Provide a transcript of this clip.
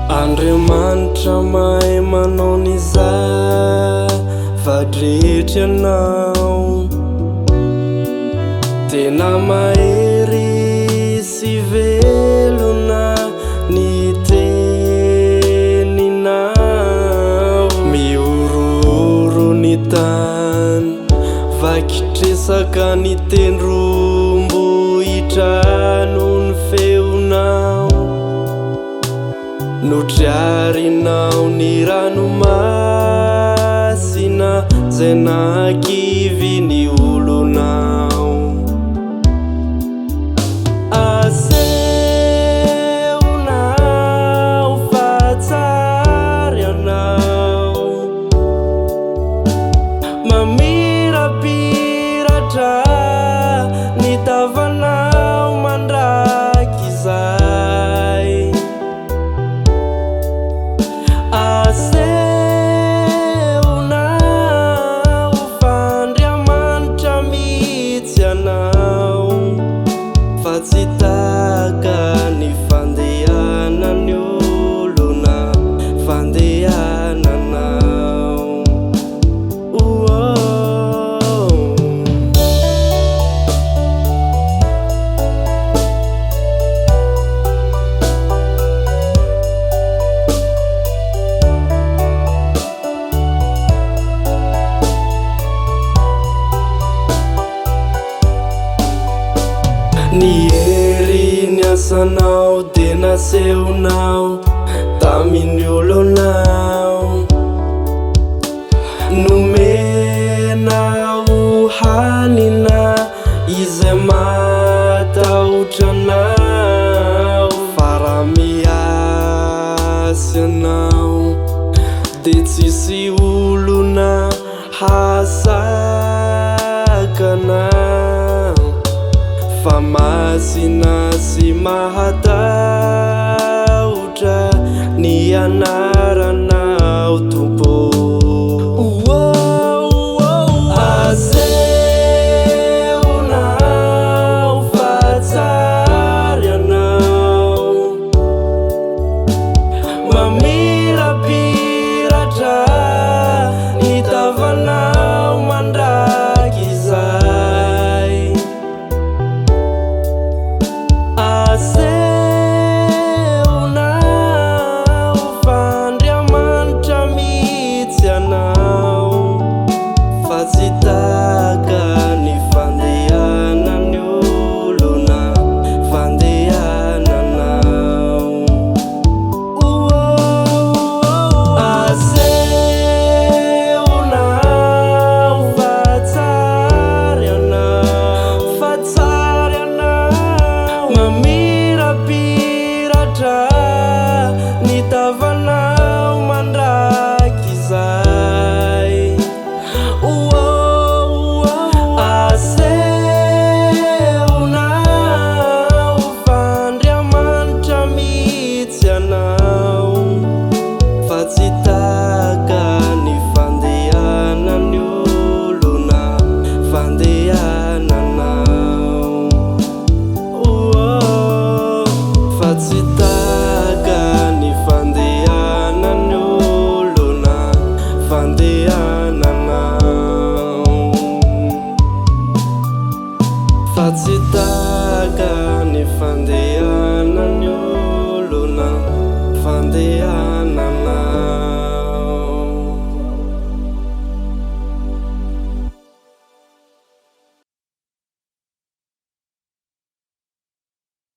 Andriamanitra mahay manao ny zavadrehetra ianao, tena mahery sy velona ny teninao. Miorooro ny tany, vakitresaka ny tendrombohitra noho ny feonao. Notriarinao ny ranomasina zay nakivy ny olonao. Asehonao fa tsara ianao, mamirapiratra ny tavanao mandraky izay. Asehonao fa Andriamanitra mihitsy ianao, fa tsy taka ny fandehanan'ny olona fandehananao. Ny hery ny asanao de nasehonao tamin'ny olonao, nomenao hanina izay matahotranao. Fa raha miasa ianao de tsisy olona hasakanao, fa masina sy mahatahotra ny anaranao Tompo. Asehonao fa tsara ianao, mamirapiratra ny tavanao mandraky izay. Asehonao fa Andriamanitra mihitsy ianao, fa tsy taka ny fandehanan'ny olona fandehananao. Asehonao fa tsara ianao, fa tsara ianao, mamirapiratra ny tavanao mandraky izay. Asehonao fa Andriamanitra mihitsy ianao, fa tsy taka ny fandehanan'ny olona fandehananao. Fa tsy taka ny fandehanan'ny olona fandehananao, fa tsy taka ny fandehanan'ny olona fandehananao.